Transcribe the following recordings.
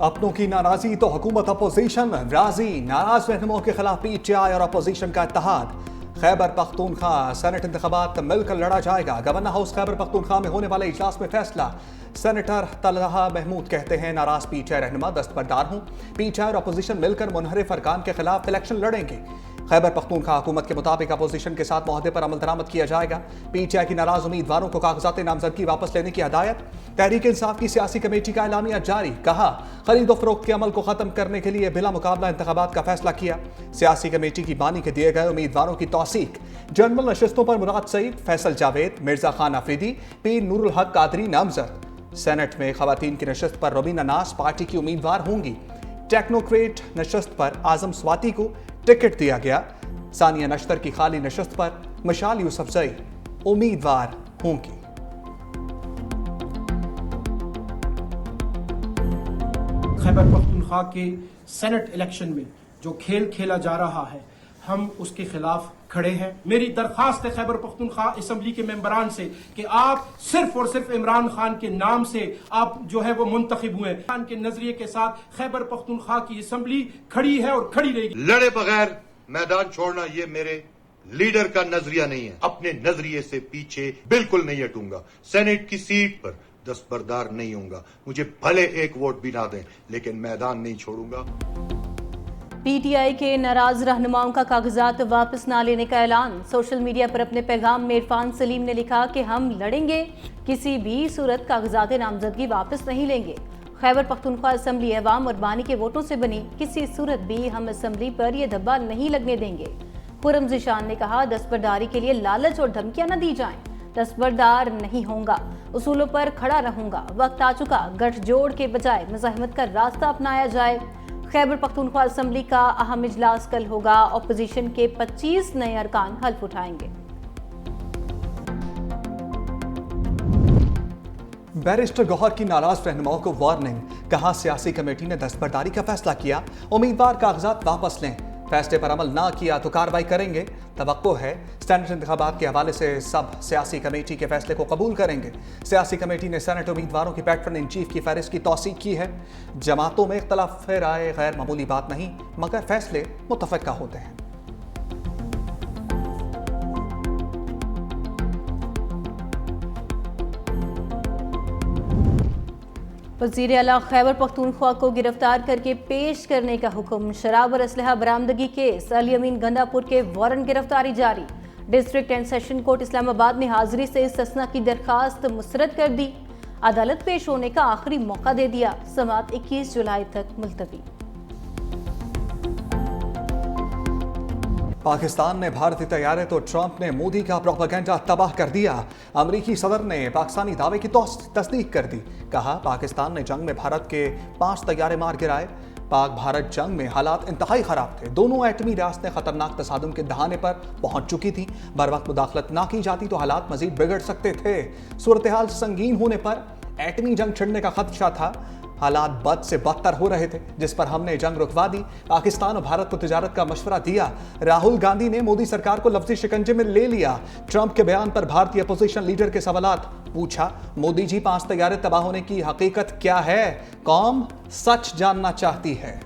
अपनों की नाराजगी तो हुकूमत अपोजिशन राजी, नाराज रहनुमाओं के खिलाफ पीटीआई और अपोजिशन का इत्तेहाद। खैबर पख्तूनख्वा सेनेट इंतखाबात मिलकर लड़ा जाएगा। गवर्नर हाउस खैबर पख्तूनख्वा में होने वाले इजलास में फैसला। सेनेटर तलहा महमूद कहते हैं नाराज पीटीआई रहनुमा दस्तबरदार हूं, पीटीआई और अपोजिशन मिलकर मुनहरिफ अरकान के खिलाफ इलेक्शन लड़ेंगे। खैबर पख्तूनख्वा हुकूमत के मुताबिक अपोजिशन के साथ मुआहदे पर अमल दरामद किया जाएगा। पीटीआई की नाराज उम्मीदवारों को कागजात नामजदगी वापस लेने की हदायत। तहरीक इंसाफ की सियासी कमेटी का एलामिया जारी, कहा खरीदो फरोख्त के अमल को खत्म करने के लिए बिला मुकाबला इंतखाबात का फैसला किया। सियासी कमेटी की बानी के दिए गए उम्मीदवारों की तौसीक। जनरल नशिस्तों पर मुराद सईद, फैसल जावेद, मिर्जा खान अफरीदी, पीर नूरुल हक कादरी नामजद। सेनेट में खवातीन की नशिस्त पर रबीना नाज पार्टी की उम्मीदवार होंगी। टेक्नोक्रेट नशिस्त पर आजम स्वाति को टिकट दिया गया। सानिया नश्तर की खाली नशिस्त पर मशाल यूसुफजई उम्मीदवार होंगी। खैबर पख्तूनख्वा के सेनेट इलेक्शन में जो खेल खेला जा रहा है, हम उसके खिलाफ खड़े हैं। मेरी दरख्वास्त है खैबर पख्तूनख्वा असम्बली के मेंबरान से कि आप सिर्फ और सिर्फ इमरान खान के नाम से आप जो है वो मुंतखब हुए। खान के नजरिए के साथ खैबर पख्तूनख्वा की असम्बली खड़ी है और खड़ी रहेगी। लड़े बगैर मैदान छोड़ना ये मेरे लीडर का नजरिया नहीं है। अपने नजरिए से पीछे बिल्कुल नहीं हटूंगा। सेनेट की सीट पर दस्तबरदार नहीं होऊंगा। मुझे भले एक वोट भी ना दें, लेकिन मैदान नहीं छोड़ूंगा। पीटीआई के नाराज रहनुमाओं का कागजात वापस ना लेने का ऐलान। सोशल मीडिया पर अपने पैगाम में इरफान सलीम ने लिखा कि हम लड़ेंगे, किसी भी सूरत कागजात नामजदगी वापस नहीं लेंगे। खैबर पख्तूनख्वा असम्बली अवाम और बानी के वोटों से बनी, किसी सूरत भी हम असम्बली पर यह धब्बा नहीं लगने देंगे। खुर्रम ज़ीशान ने कहा दस्तबरदारी के लिए लालच और धमकियां न दी जाएं। दस्तबरदार नहीं होऊंगा, उसूलों पर खड़ा रहूंगा। वक्त आ चुका, गठजोड़ के बजाय मुज़ाहिमत का रास्ता अपनाया जाए। खैबर पख्तूनख्वा असम्बली का अहम इजलास कल होगा। अपोजिशन के 25 नए अरकान हल्फ उठाएंगे। बैरिस्टर गौहर की नाराज रहनुमाओं को वार्निंग, कहा सियासी कमेटी ने दस्तबरदारी का फैसला किया, उम्मीदवार कागजात वापस लें, फैसले पर अमल ना किया तो कार्रवाई करेंगे। तवक्को है सेनेट इंतखाबात के हवाले से सब सियासी कमेटी के फैसले को कबूल करेंगे। सियासी कमेटी ने सेनेट उम्मीदवारों की पैटर्न इन चीफ की फहरिस्त की तौसीक की है। जमातों में इख्तलाफ राय गैर मामूली बात नहीं, मगर फैसले मुतफ़क्का होते हैं। वज़ीर आला खैबर पख्तूनख्वा को गिरफ्तार करके पेश करने का हुक्म। शराब और असलहा बरामदगी केस अली अमीन गंदापुर के वारंट गिरफ्तारी जारी। District and session court Islamabad ने हाजिरी से इस्तिस्ना की दरखास्त मुस्तरद कर दी। अदालत पेश होने का आखिरी मौका दे दिया। समाअत 21 जुलाई तक मुलतवी। पाकिस्तान में भारतीय तैयारे तो ट्रंप ने मोदी का प्रोपेगेंडा तबाह कर दिया। अमरीकी सदर ने पाकिस्तानी दावे की तस्दीक कर दी। कहा पाकिस्तान ने जंग में भारत के 5 तैयारे मार गिराए। पाक भारत जंग में हालात इंतहाई खराब थे। दोनों एटमी रियासतें खतरनाक तसादुम के दहाने पर पहुंच चुकी थी। बर वक्त मुदाखलत ना की जाती तो हालात मजीद बिगड़ सकते थे। सूरत हाल संगीन होने पर एटमी जंग छिड़ने का खदशा था। हालात बद से बदतर हो रहे थे, जिस पर हमने जंग रुकवा दी। पाकिस्तान और भारत को तिजारत का मशवरा दिया। राहुल गांधी ने मोदी सरकार को लफ्जी शिकंजे में ले लिया। ट्रंप के बयान पर भारतीय अपोजिशन लीडर के सवालात। पूछा मोदी जी 5 तैयारे तबाह होने की हकीकत क्या है? कौम सच जानना चाहती है।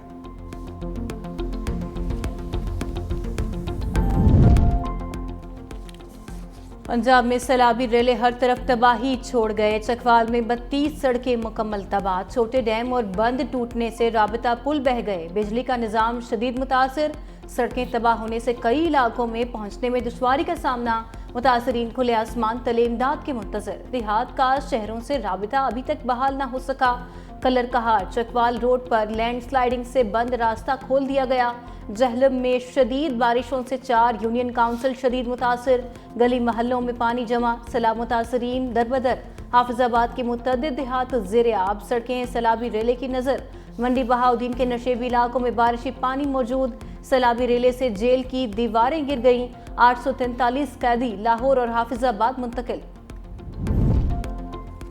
पंजाब में सैलाबी रेले हर तरफ तबाही छोड़ गए। चकवाल में 32 सड़कें मुकम्मल तबाह। छोटे डैम और बंद टूटने से राबता पुल बह गए। बिजली का निज़ाम शदीद मुतासर। सड़कें तबाह होने से कई इलाकों में पहुंचने में दुश्वारी का सामना। मुतासरीन खुले आसमान तले इमदाद के मुंतजर। देहात का शहरों से राबता अभी तक बहाल न हो सका। कलर कहार चकवाल रोड पर लैंड स्लाइडिंग से बंद रास्ता खोल दिया गया। जहलम में शदीद बारिशों से 4 यूनियन काउंसिल शदीद मुतासर। गली महलों में पानी जमा। सैलाब मुतासरीन दरबदर। हाफिजाबाद के मुतअद्दिद देहात ज़ेरे आब। सड़कें सैलाबी रेले की नज़र। मंडी बहाउद्दीन के नशेबी इलाकों में बारिशी पानी मौजूद। सैलाबी रेले से जेल की दीवारें गिर गईं। 843 कैदी लाहौर और हाफिजाबाद मुंतकिल।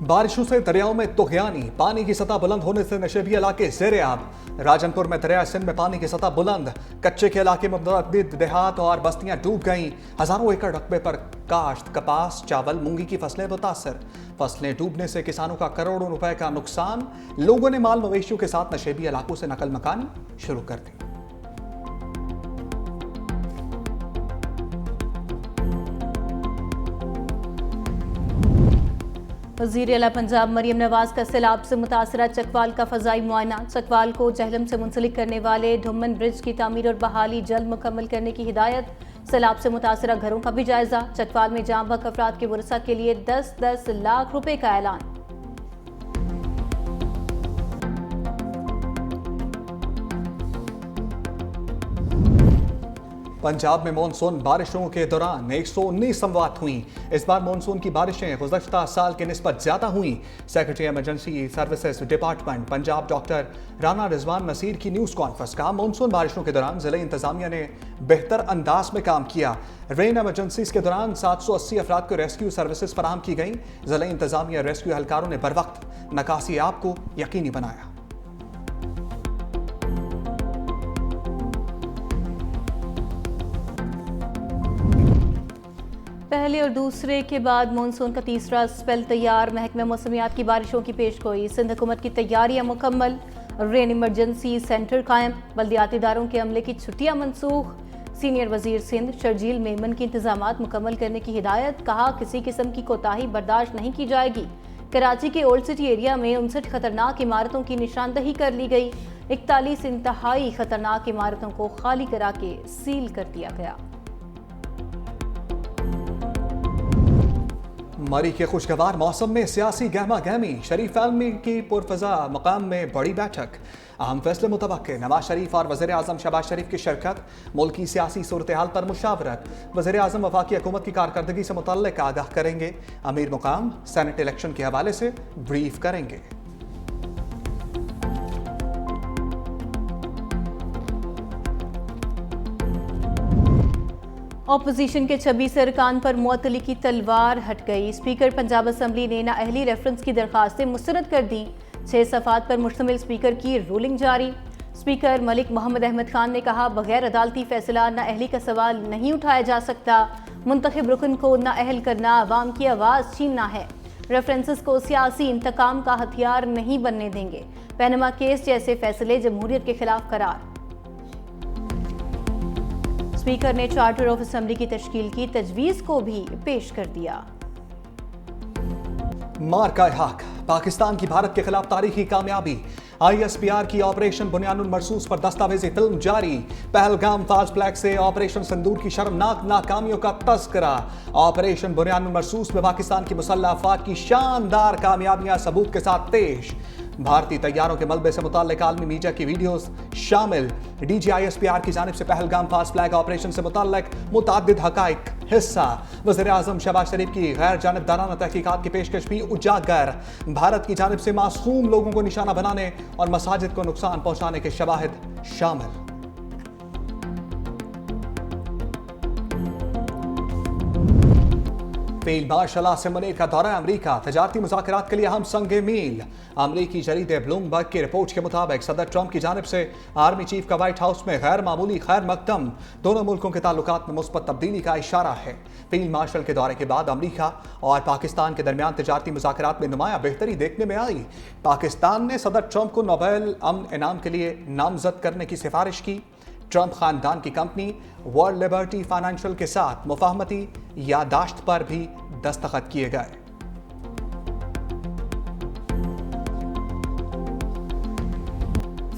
बारिशों से दरियाओं में तुगयानी, पानी की सतह बुलंद होने से नशेबी इलाके ज़ेरे आब। राजनपुर में दरिया सिंध में पानी की सतह बुलंद, कच्चे के इलाके में मुतअद्दिद देहात और बस्तियां डूब गईं। हजारों एकड़ रकबे पर काश्त, कपास, चावल, मूंगी की फसलें मुतासर। फसलें डूबने से किसानों का करोड़ों रुपए का नुकसान। लोगों ने माल मवेशियों के साथ नशेबी इलाकों से नकल मकानी शुरू कर दी। वज़ीर आला पंजाब मरियम नवाज का सैलाब से मुतासरा चकवाल का फ़ज़ाई मुआयना। चकवाल को जहलम से मुंसलिक करने वाले ढुम्मन ब्रिज की तामीर और बहाली जल्द मुकम्मल करने की हिदायत। सैलाब से मुतासरा घरों का भी जायजा। चकवाल में जाँ बहक अफराद के वरसा के लिए 10-10 लाख रुपए का ऐलान। पंजाब में मानसून बारिशों के दौरान 119 समवात हुई। इस बार मानसून की बारिशें गुज़श्ता साल के निस्बत ज़्यादा हुई। Secretary emergency services department Punjab doctor Rana Rizwan Naseer की न्यूज़ कॉन्फ्रेंस का मानसून बारिशों के दौरान ज़िले इंतजामिया ने बेहतर अंदाज में काम किया। रेन एमरजेंसीज के दौरान 780 अफराद को रेस्क्यू सर्विसेज फराहम की गई। ज़िले इंतजामिया रेस्क्यू एहलकारों ने बरवक्त नकासी आप को यकीनी बनाया। पहले और दूसरे के बाद मानसून का तीसरा स्पेल तैयार। महकमा मौसमियात की बारिशों की पेशगोई। सिंध हुकूमत की तैयारियां मुकम्मल। रेन इमरजेंसी सेंटर कायम। बल्दियाती इदारों के अमले की छुट्टियां मनसूख। सीनियर वजीर सिंध शर्जील मेमन की इंतजामात मुकम्मल करने की हिदायत। कहा किसी किस्म की कोताही बर्दाश्त नहीं की जाएगी। कराची के ओल्ड सिटी एरिया में 59 खतरनाक इमारतों की निशानदही कर ली गई। 41 इंतहाई खतरनाक इमारतों को खाली करा के सील कर दिया गया। मरी के खुशगवार मौसम में सियासी गहमा गहमी। शरीफ आलमी की पुरफजा मकाम में बड़ी बैठक। अहम फैसले मुतवक्के। नवाज शरीफ और वज़ीर आज़म शहबाज शरीफ की शिरकत। मुल्की सियासी सूरत हाल पर मुशावरत। वज़ीर आज़म वफाकी हुकूमत की कारकर्दगी से मुतल्लिक़ आगाह करेंगे। अमीर मुकाम सेनेट इलेक्शन के हवाले से ब्रीफ करेंगे। ऑपोजिशन के 26 अरकान पर मुअत्तली की तलवार हट गई। स्पीकर पंजाब असम्बली ने नाअहली रेफरेंस की दरखास्तें मुस्तरद कर दी। 6 सफ़ात पर मुश्तमिल स्पीकर की रूलिंग जारी। स्पीकर मलिक मोहम्मद अहमद खान ने कहा बगैर अदालती फैसला नाअहली का सवाल नहीं उठाया जा सकता। मुंतखब रुकन को नाअहल करना अवाम की आवाज़ छीनना है। रेफरेंसेस को सियासी इंतकाम का हथियार नहीं बनने देंगे। पैनमा केस जैसे फैसले जमहूरियत के खिलाफ करार। स्पीकर ने चार्टर ऑफ असेंबली की तश्कील की तजवीज़ को भी पेश कर दिया। मार्का हक। पाकिस्तान की भारत के खिलाफ तारीखी कामयाबी। ISPR की ऑपरेशन बुनियानुल मरसूस पर दस्तावेजी फिल्म जारी। पहलगाम फास्ट फ्लैग से ऑपरेशन सिंदूर की शर्मनाक नाकामियों का तस्करा। ऑपरेशन बुनियानुल मरसूस में पाकिस्तान की मुसल्लह अफवाज की शानदार कामयाबियां सबूत के साथ पेश। भारतीय तैयारों के मलबे से मुताल्लिक आलमी मीडिया की वीडियोस शामिल। DG ISPR की जानिब से पहलगाम फास्ट फ्लैग ऑपरेशन से मुताल्लिक मुतअद्दिद हकाइक हिस्सा। वज़ीर आज़म शहबाज शरीफ की गैर जानिबदाराना तहकीकात की पेशकश भी उजागर। भारत की जानिब से मासूम लोगों को निशाना बनाने और मसाजिद को नुकसान पहुंचाने के शवाहिद शामिल। फील्ड मार्शल आसिम मुनीर का दौरा अमरीका। तजारती मुज़ाकरात के लिए अहम संगे मील। अमरीकी जरीदे ब्लूमबर्ग की रिपोर्ट के मुताबिक सदर ट्रंप की जानिब से आर्मी चीफ का व्हाइट हाउस में गैर मामूली खैर मकदम। दोनों मुल्कों के ताल्लुकात में मुस्बत तब्दीली का इशारा है। फील्ड मार्शल के दौरे के बाद अमरीका और पाकिस्तान के दरमियान तजारती मुज़ाकरात में नुमाया बेहतरी देखने में आई। पाकिस्तान ने सदर ट्रंप को नोबेल अमन इनाम के लिए नामजद करने की सिफारिश की। ट्रंप खानदान की कंपनी वर्ल्ड लिबर्टी फाइनेंशियल के साथ मुफाहमती यादाश्त पर भी दस्तखत किए गए।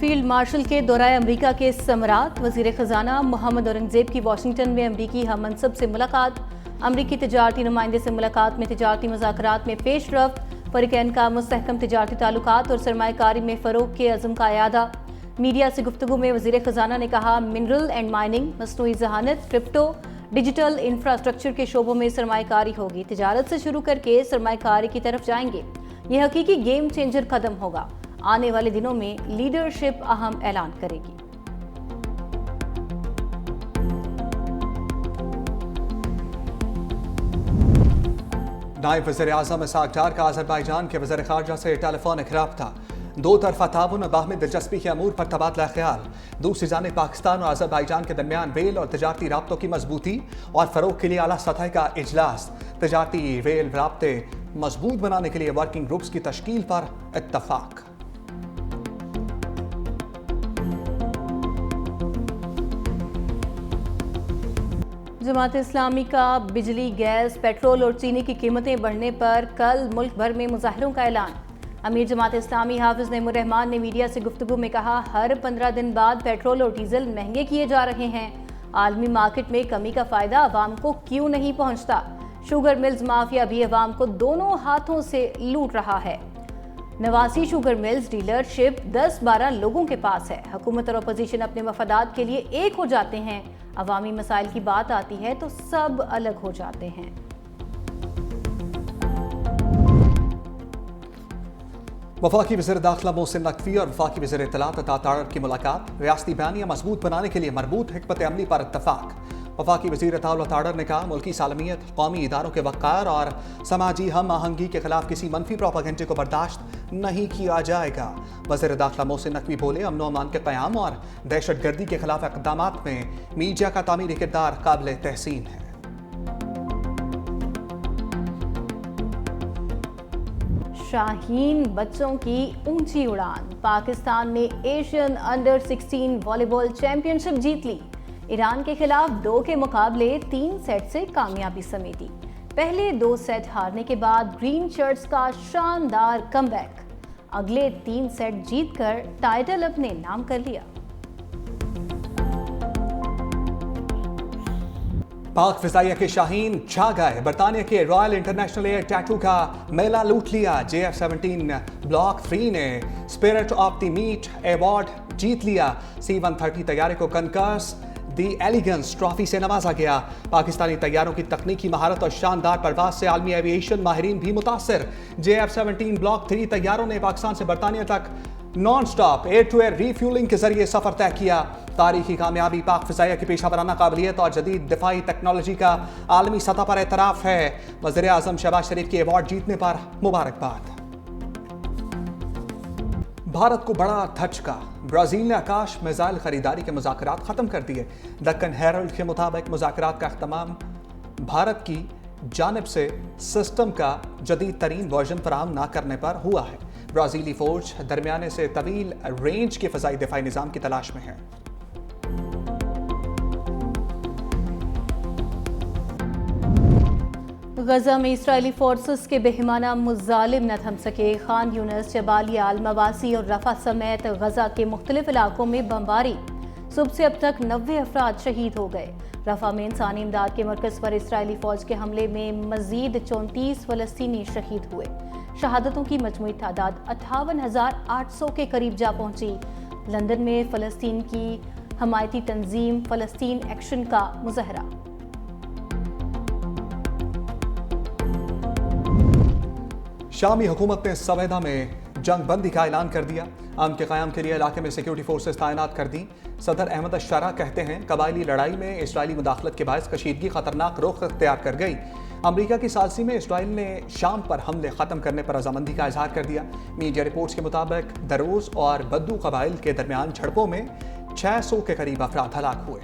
फील्ड मार्शल के दौराए अमरीका के समरात। वजीर खजाना मोहम्मद औरंगजेब की वाशिंगटन में अमरीकी हम मनसब से मुलाकात। अमरीकी तजारती नुमाइंदे से मुलाकात में तजारती मुज़ाकरात में पेशरफ्त। फरीकैन का मुस्तहकम तजारती ताल्लुकात और सरमायाकारी में फ़रोग़ के अज़्म का अयादा। मीडिया से गुफ्तगू में वज़ीर ख़जाना ने कहा मिनरल एंड माइनिंग, मस्नूई ज़हानत, क्रिप्टो, डिजिटल इंफ्रास्ट्रक्चर के शोबों में सरमायाकारी होगी। तिजारत से शुरू करके सरमायाकारी की तरफ जाएंगे। यह हकीकी गेम चेंजर कदम होगा। आने वाले दिनों में लीडरशिप अहम ऐलान करेगी। نائب وزیر اعظم اسحاق ڈار کا آذربائیجان کے وزیر خارجہ سے ٹیلی فونک رابطہ، دو طرفہ تعاون اور باہمی دلچسپی کے امور پر تبادلہ خیال۔ دوسری جانب پاکستان اور آذربائیجان کے درمیان ریل اور تجارتی رابطوں کی مضبوطی اور فروغ کے لیے اعلیٰ سطح کا اجلاس۔ تجارتی ریل رابطے مضبوط بنانے کے لیے ورکنگ گروپس کی تشکیل پر اتفاق۔ جماعت اسلامی کا بجلی، گیس، پیٹرول اور چینی کی قیمتیں بڑھنے پر کل ملک بھر میں مظاہروں کا اعلان۔ امیر جماعت اسلامی حافظ نعیم الرحمان نے میڈیا سے گفتگو میں کہا، ہر 15 دن بعد پیٹرول اور ڈیزل مہنگے کیے جا رہے ہیں۔ عالمی مارکیٹ میں کمی کا فائدہ عوام کو کیوں نہیں پہنچتا؟ شوگر ملز مافیا بھی عوام کو دونوں ہاتھوں سے لوٹ رہا ہے۔ 89 شوگر ملز ڈیلرشپ 10-12 لوگوں کے پاس ہے۔ حکومت اور اپوزیشن اپنے مفادات کے لیے ایک ہو جاتے ہیں، عوامی مسائل کی بات آتی ہے تو سب الگ ہو جاتے ہیں۔ وفاقی وزیر داخلہ محسن نقوی اور وفاقی وزیر اطلاعات عطا تاہر کی ملاقات، ریاستی بیانیہ مضبوط بنانے کے لیے مربوط حکمت عملی پر اتفاق۔ وفاقی وزیر اطلاعات عطا تاہر نے کہا، ملکی سالمیت، قومی اداروں کے وقار اور سماجی ہم آہنگی کے خلاف کسی منفی پروپیگنڈے کو برداشت نہیں کیا جائے گا۔ وزیر داخلہ محسن نقوی بولے، امن و امان کے قیام اور دہشت گردی کے خلاف اقدامات میں میڈیا کا تعمیری کردار قابل تحسین ہے۔ شاہین بچوں کی اونچی اڑان، پاکستان نے ایشین انڈر 16 والی بال چیمپئن شپ جیت لی۔ ایران کے خلاف 2 کے مقابلے 3 سیٹ سے کامیابی سمیٹی۔ پہلے 2 سیٹ ہارنے کے بعد گرین شرٹس کا شاندار کم بیک، اگلے 3 سیٹ جیت کر ٹائٹل اپنے نام کر لیا۔ پاک فضائیہ کے شاہین چھا گئے، برطانیہ کے رائل انٹرنیشنل ایئر ٹیٹو کا میلہ لوٹ لیا۔ JF-17 بلاک 3 نے spirit of the meet award جیت لیا۔ C-130 طیارے کو کنکرس دی ایلیگنس ٹرافی سے نوازا گیا۔ پاکستانی طیاروں کی تکنیکی مہارت اور شاندار پرواز سے عالمی ایوییشن ماہرین بھی متاثر۔ JF-17 بلاک 3 طیاروں نے پاکستان سے برطانیہ تک non stop air to air refuelling کے ذریعے سفر طے کیا۔ تاریخی کامیابی پاک فضائیہ کی پیشہ ورانہ قابلیت اور جدید دفاعی ٹیکنالوجی کا عالمی سطح پر اعتراف ہے۔ وزیر اعظم شہباز شریف کے ایوارڈ جیتنے پر مبارکباد۔ بھارت کو بڑا دھچکا، برازیل نے آکاش میزائل خریداری کے مذاکرات ختم کر دیے۔ دکن ہیرلڈ کے مطابق مذاکرات کا اختتام بھارت کی جانب سے سسٹم کا جدید ترین ورژن فراہم نہ کرنے پر ہوا ہے۔ برازیلی فوج درمیانے سے طویل رینج کے فضائی دفاعی نظام کی تلاش میں ہے۔ غزہ میں اسرائیلی فورسز کے بہیمانہ مظالم نہ تھم سکے۔ خان یونس، جبالیہ، المواسی اور رفح سمیت غزہ کے مختلف علاقوں میں بمباری، صبح سے اب تک 90 افراد شہید ہو گئے۔ رفح میں انسانی امداد کے مرکز پر اسرائیلی فوج کے حملے میں مزید 34 فلسطینی شہید ہوئے۔ شہادتوں کی مجموعی تعداد 58,800 کے قریب جا پہنچی۔ لندن میں فلسطین کی حمایتی تنظیم فلسطین ایکشن کا مظاہرہ۔ شامی حکومت نے سویدا میں جنگ بندی کا اعلان کر دیا۔ امن کے قیام کے لیے علاقے میں سیکیورٹی فورسز تعینات کر دیں۔ صدر احمد الشارع کہتے ہیں، قبائلی لڑائی میں اسرائیلی مداخلت کے باعث کشیدگی خطرناک رخ اختیار کر گئی۔ امریکہ کی ثالثی میں اسرائیل نے شام پر حملے ختم کرنے پر رضامندی کا اظہار کر دیا۔ میڈیا رپورٹس کے مطابق دروز اور بدو قبائل کے درمیان جھڑپوں میں 600 کے قریب افراد ہلاک ہوئے۔